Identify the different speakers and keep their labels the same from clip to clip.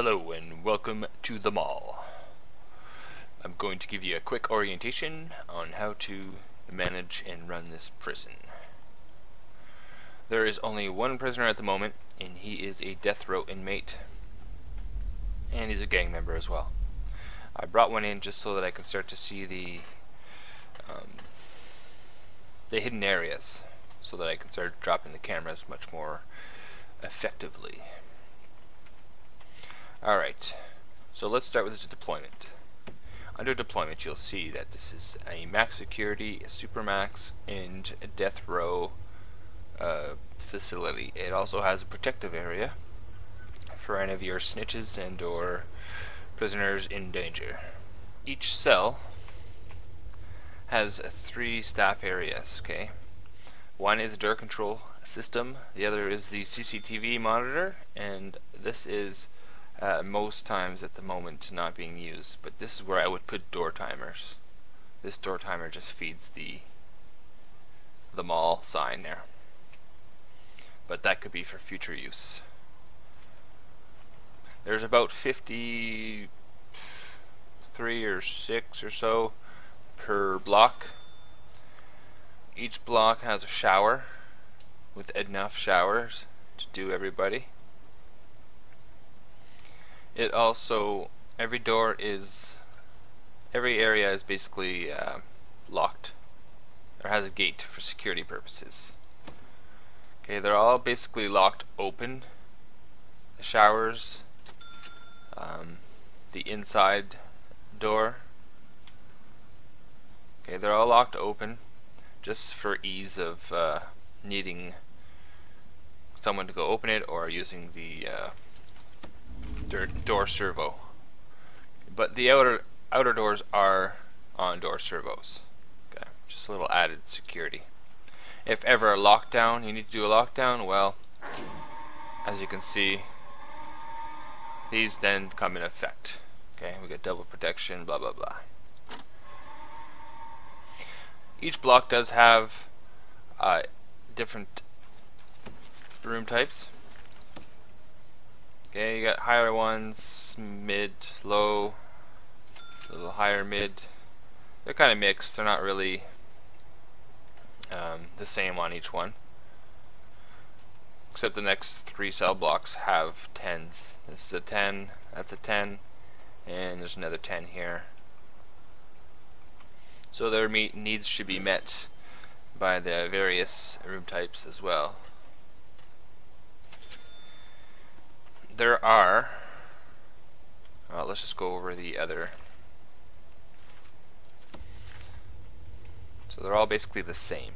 Speaker 1: Hello and welcome to the mall. I'm going to give you a quick orientation on how to manage and run this prison. There is only one prisoner at the moment, and he is a death row inmate, and he's a gang member as well. I brought one in just so that I can start to see the hidden areas, so that I can start dropping the cameras much more effectively. Alright, so let's start with the deployment. Under deployment, you'll see that this is a max security, a super max, and a death row facility. It also has a protective area for any of your snitches and or prisoners in danger. Each cell has 3 staff areas, okay? One is a door control system, the other is the CCTV monitor, and this is most times at the moment not being used, but this is where I would put door timers. This door timer just feeds the mall sign there, but that could be for future use. There's about 53 or 6 or so per block. Each block has a shower with enough showers to do everybody. It also, every area is basically locked, or has a gate for security purposes. Okay, they're all basically locked open. The showers, the inside door. Okay, they're all locked open, just for ease of needing someone to go open it or using the door servo. But the outer doors are on door servos. Okay, just a little added security. If ever a lockdown, you need to do a lockdown, well, as you can see, these then come in effect. Okay, we get double protection, blah blah blah. Each block does have different room types. Okay, you got higher ones, mid, low, a little higher mid. They're kind of mixed. They're not really the same on each one. Except the next 3 cell blocks have 10s. This is a 10, that's a 10, and there's another 10 here. So their needs should be met by the various room types as well. There are, let's just go over the other. So they're all basically the same.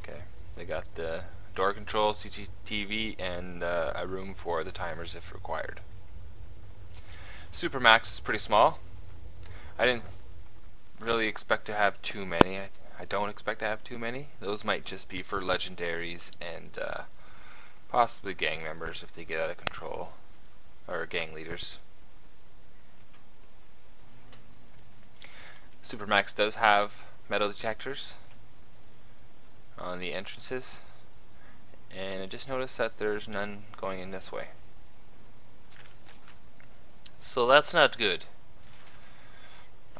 Speaker 1: Okay, they got the door control, CCTV, and a room for the timers if required. Supermax is pretty small. I didn't really expect to have too many. I don't expect to have too many. Those might just be for legendaries and possibly gang members if they get out of control, or gang leaders. Supermax does have metal detectors on the entrances, and I just noticed that there's none going in this way. So that's not good.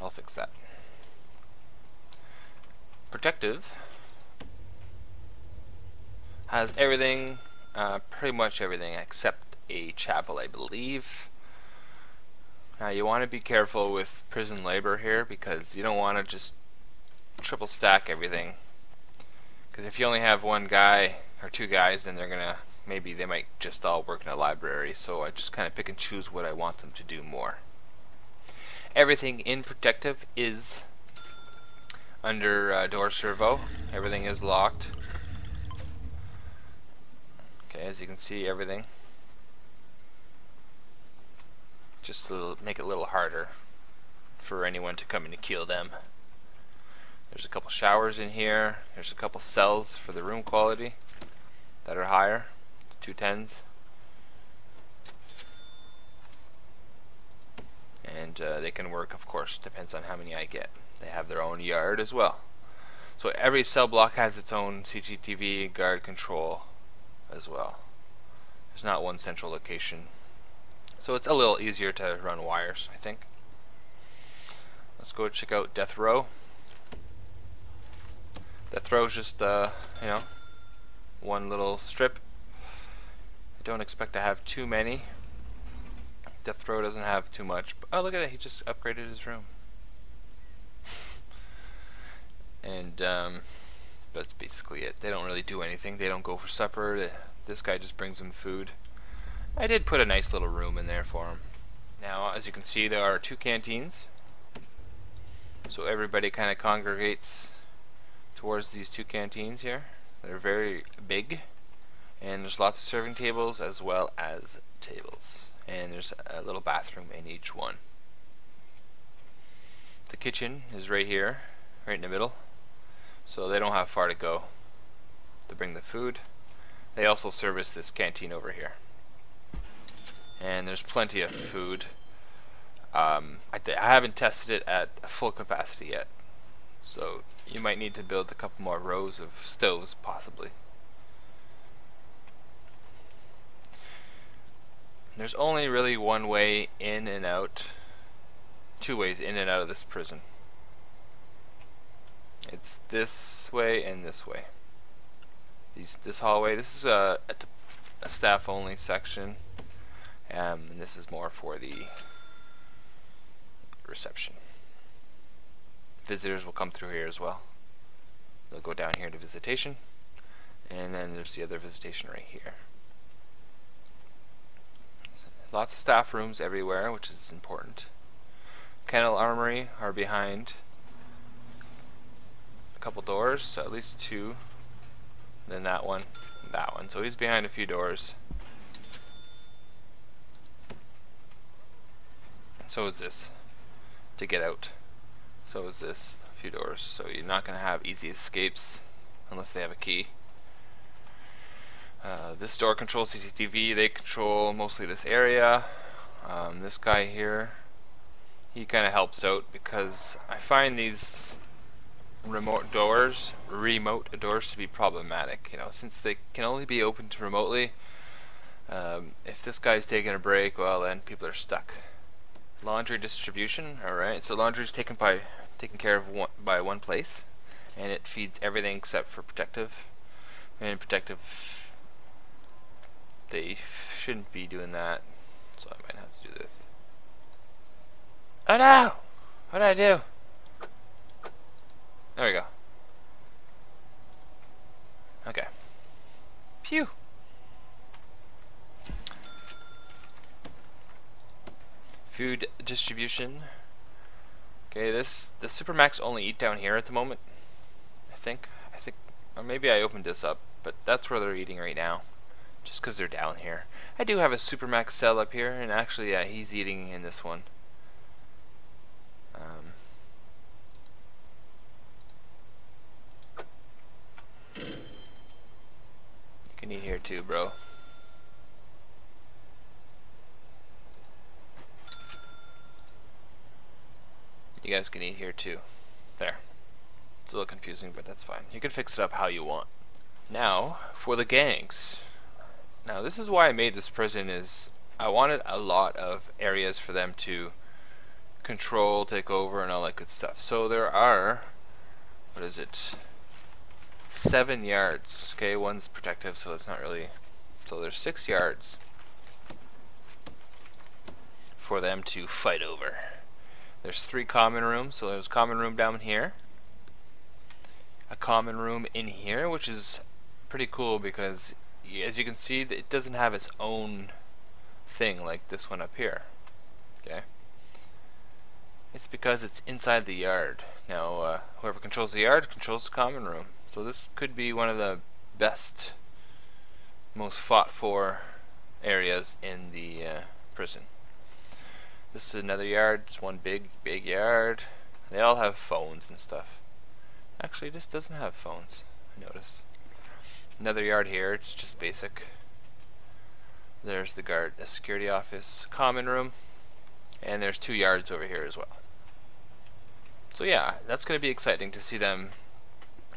Speaker 1: I'll fix that. Protective has everything, pretty much everything except a chapel, I believe. Now you want to be careful with prison labor here, because you don't want to just triple stack everything, because if you only have one guy or 2 guys, then they're gonna, maybe they might just all work in a library. So I just kind of pick and choose what I want them to do more. Everything in protective is under door servo. Everything is locked. Okay, as you can see, everything. Just to make it a little harder for anyone to come in to kill them. There's a couple showers in here. There's a couple cells for the room quality that are higher, 2 10s. And they can work, of course, depends on how many I get. They have their own yard as well. So every cell block has its own CCTV guard control as well. There's not one central location. So it's a little easier to run wires, I think. Let's go check out Death Row. Death Row is just, you know, one little strip. I don't expect to have too many. Death Row doesn't have too much. Oh, look at it, he just upgraded his room. And that's basically it. They don't really do anything. They don't go for supper. This guy just brings them food. I did put a nice little room in there for him. Now, as you can see, there are 2 canteens. So everybody kind of congregates towards these 2 canteens here. They're very big. And there's lots of serving tables as well as tables. And there's a little bathroom in each one. The kitchen is right here, right in the middle. So they don't have far to go to bring the food. They also service this canteen over here. And there's plenty of food. I haven't tested it at full capacity yet. So you might need to build a couple more rows of stoves possibly. There's only really one way in and out. 2 ways in and out of this prison. It's this way and this way. This hallway, this is a staff only section, and this is more for the reception. Visitors will come through here as well. They'll go down here to visitation, and then there's the other visitation right here. Lots of staff rooms everywhere, which is important. Kennel Armory are behind a couple doors, so at least 2. Then that one, and that one. So he's behind a few doors. So is this to get out. So is this, a few doors. So you're not going to have easy escapes unless they have a key. This door controls CCTV. They control mostly this area. This guy here, he kind of helps out because I find these remote doors to be problematic. You know, since they can only be opened remotely. If this guy's taking a break, well, then people are stuck. Laundry distribution. All right, so laundry is taken care of by one place, and it feeds everything except for protective. And protective, they shouldn't be doing that, so I might have to do this. Oh no! What did I do? There we go. Okay. Phew! Food distribution. Okay, the Supermax only eat down here at the moment. I think, or maybe I opened this up, but that's where they're eating right now. Just because they're down here. I do have a Supermax cell up here, and actually, yeah, he's eating in this one. You can eat here too, bro. You guys can eat here too. There. It's a little confusing, but that's fine. You can fix it up how you want. Now, for the gangs. Now, this is why I made this prison, is I wanted a lot of areas for them to control, take over, and all that good stuff. So there are, what is it? 7 yards. Okay, one's protective, so it's not really. So there's 6 yards for them to fight over. There's 3 common rooms, so there's a common room down here, a common room in here, which is pretty cool because, as you can see, it doesn't have its own thing like this one up here. Okay, it's because it's inside the yard. Now, whoever controls the yard controls the common room. So this could be one of the best, most fought for areas in the prison. This is another yard. It's one big yard. They all have phones and stuff. Actually, this doesn't have phones, I noticed. Another yard here. It's just basic. There's the security office, common room, and there's 2 yards over here as well. So yeah, that's going to be exciting to see them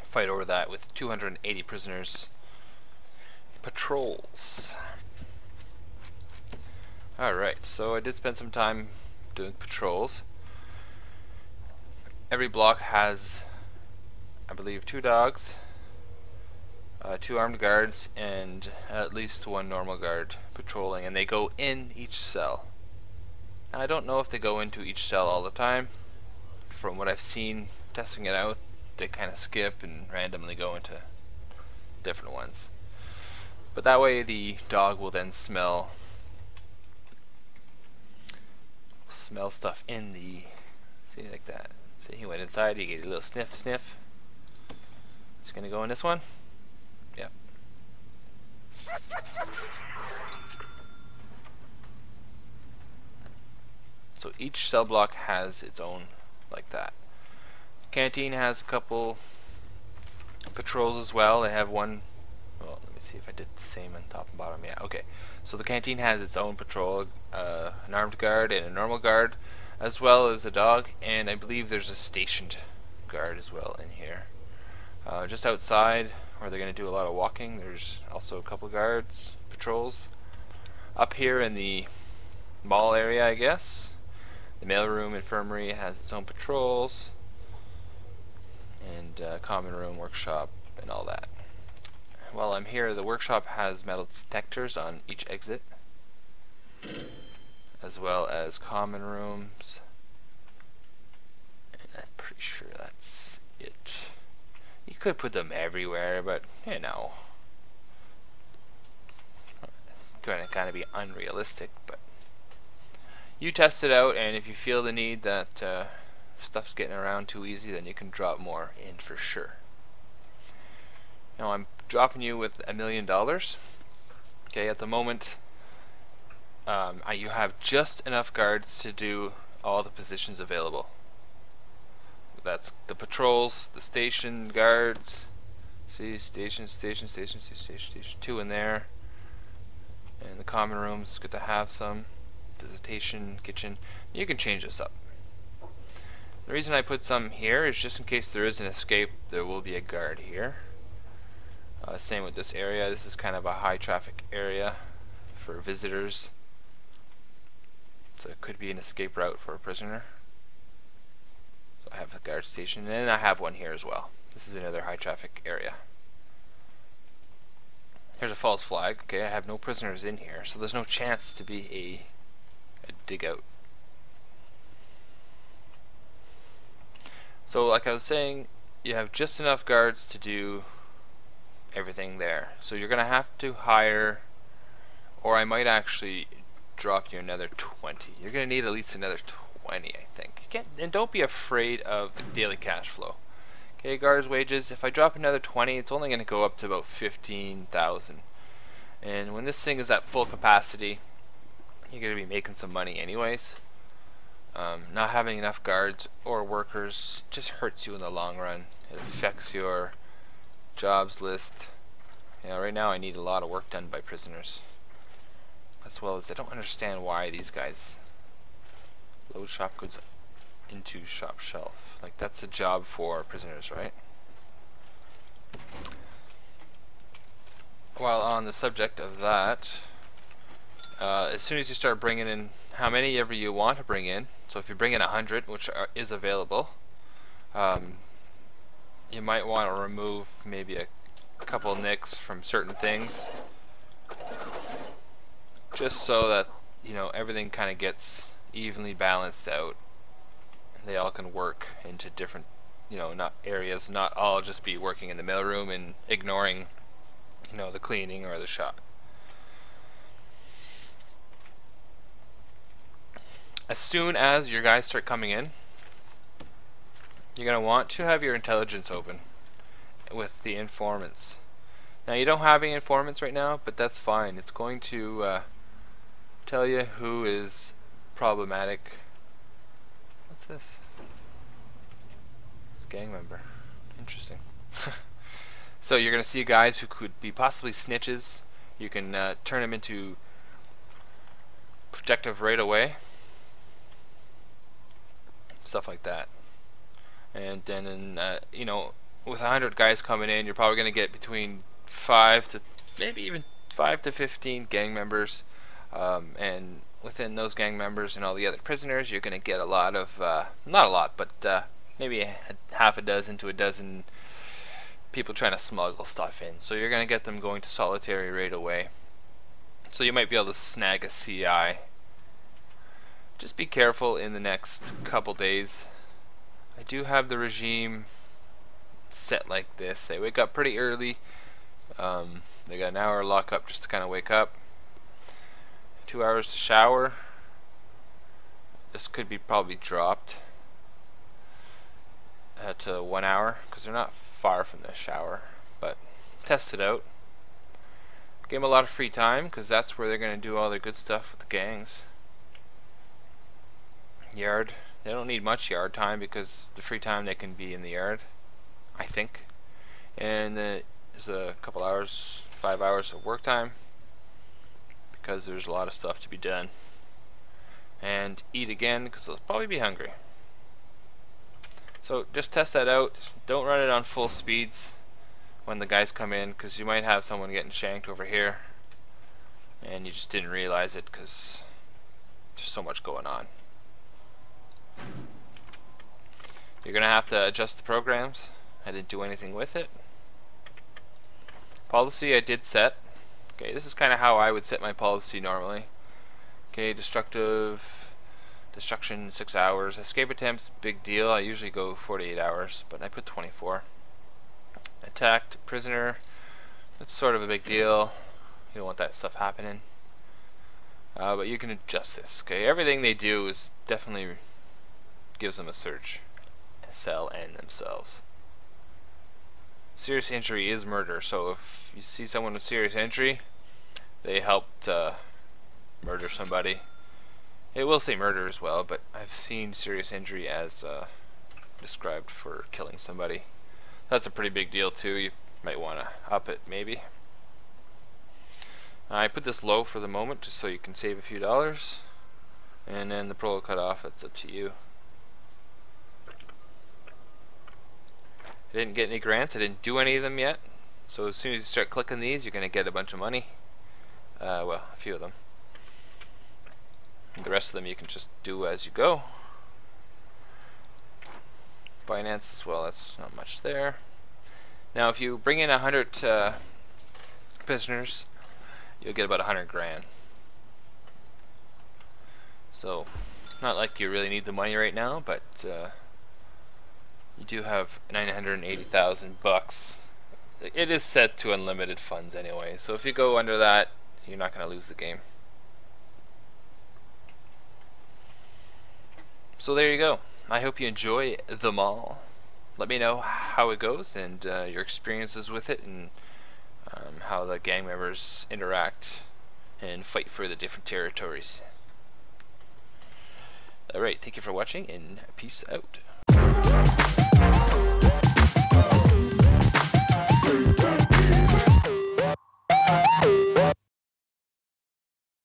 Speaker 1: fight over that with 280 prisoners. Patrols. Alright, so I did spend some time doing patrols. Every block has, I believe, 2 dogs, 2 armed guards, and at least 1 normal guard patrolling, and they go in each cell. Now, I don't know if they go into each cell all the time. From what I've seen testing it out, they kind of skip and randomly go into different ones. But that way the dog will then smell stuff in the, see, like that. See, he went inside, he gave a little sniff. It's gonna go in this one. Yep. So each cell block has its own, like that. Canteen has a couple patrols as well. They have one, well, let me see if I did the same on top and bottom. Yeah, okay. So the canteen has its own patrol, an armed guard and a normal guard, as well as a dog, and I believe there's a stationed guard as well in here. Just outside, where they're going to do a lot of walking, there's also a couple guards, patrols. Up here in the mall area, I guess, the mailroom, infirmary has its own patrols, and common room, workshop, and all that. While I'm here, the workshop has metal detectors on each exit, as well as common rooms, and I'm pretty sure that's it. You could put them everywhere, but you know, it's gonna be unrealistic. But you test it out, and if you feel the need that stuff's getting around too easy, then you can drop more in for sure. Now I'm dropping you with $1 million. Okay, at the moment, you have just enough guards to do all the positions available. That's the patrols, the station guards. See, station, 2 in there. And the common rooms, good to have some. Visitation, kitchen. You can change this up. The reason I put some here is just in case there is an escape, there will be a guard here. Same with this area. This is kind of a high traffic area for visitors, so it could be an escape route for a prisoner. So I have a guard station, and I have one here as well. This is another high traffic area. Here's a false flag. Okay, I have no prisoners in here, so there's no chance to be a dig out. So like I was saying, you have just enough guards to do everything there. So you're gonna have to hire, or I might actually drop you another 20. You're gonna need at least another 20, I think. And don't be afraid of the daily cash flow. Okay, guards' wages, if I drop another 20, it's only gonna go up to about 15,000. And when this thing is at full capacity, you're gonna be making some money anyways. Not having enough guards or workers just hurts you in the long run. It affects your jobs list. You know, right now I need a lot of work done by prisoners, as well as I don't understand why these guys load shop goods into shop shelf. Like, that's a job for prisoners, right? While on the subject of that, as soon as you start bringing in how many ever you want to bring in, so if you bring in 100, which is available, you might want to remove maybe a couple nicks from certain things, just so that, you know, everything kind of gets evenly balanced out. They all can work into different, you know, not areas, not all just be working in the mailroom and ignoring, you know, the cleaning or the shop. As soon as your guys start coming in, you're going to want to have your intelligence open with the informants. Now, you don't have any informants right now, but that's fine. It's going to tell you who is problematic. What's this? It's a gang member. Interesting. So you're going to see guys who could be possibly snitches. You can turn them into protective right away. Stuff like that. And then, you know, with 100 guys coming in, you're probably going to get between 5 to maybe even 5 to 15 gang members. And with within those gang members and all the other prisoners, you're going to get a lot of, not a lot, but maybe half a dozen to a dozen people trying to smuggle stuff in. So you're going to get them going to solitary right away. So you might be able to snag a CI. Just be careful in the next couple days. I do have the regime set like this. They wake up pretty early. They got an hour lockup just to kind of wake up. 2 hours to shower. This could be probably dropped to 1 hour because they're not far from the shower. But test it out. Give them a lot of free time because that's where they're going to do all their good stuff with the gangs. Yard. They don't need much yard time because the free time they can be in the yard, I think. And then there's a couple hours, 5 hours of work time because there's a lot of stuff to be done. And eat again because they'll probably be hungry. So just test that out. Don't run it on full speeds when the guys come in because you might have someone getting shanked over here and you just didn't realize it because there's so much going on. You're going to have to adjust the programs. I didn't do anything with it. Policy I did set. Okay, this is kind of how I would set my policy normally. Okay, destruction 6 hours. Escape attempts, big deal. I usually go 48 hours, but I put 24. Attacked prisoner. That's sort of a big deal. You don't want that stuff happening. But you can adjust this. Okay, everything they do is definitely gives them a search cell and themselves. Serious injury is murder, so if you see someone with serious injury, they helped murder somebody. It will say murder as well, but I've seen serious injury as described for killing somebody. That's a pretty big deal too. You might want to up it maybe. I put this low for the moment just so you can save a few dollars, and then the parole cut off. That's up to you. I didn't get any grants. I didn't do any of them yet. So as soon as you start clicking these, you're going to get a bunch of money. Well, a few of them. And the rest of them you can just do as you go. Finance as well. That's not much there. Now, if you bring in 100 prisoners, you'll get about 100 grand. So, not like you really need the money right now, but you do have 980,000 bucks. It is set to unlimited funds anyway, so if you go under that, you're not going to lose the game. So there you go. I hope you enjoy the mall. Let me know how it goes and your experiences with it, and how the gang members interact and fight for the different territories. Alright, thank you for watching and peace out.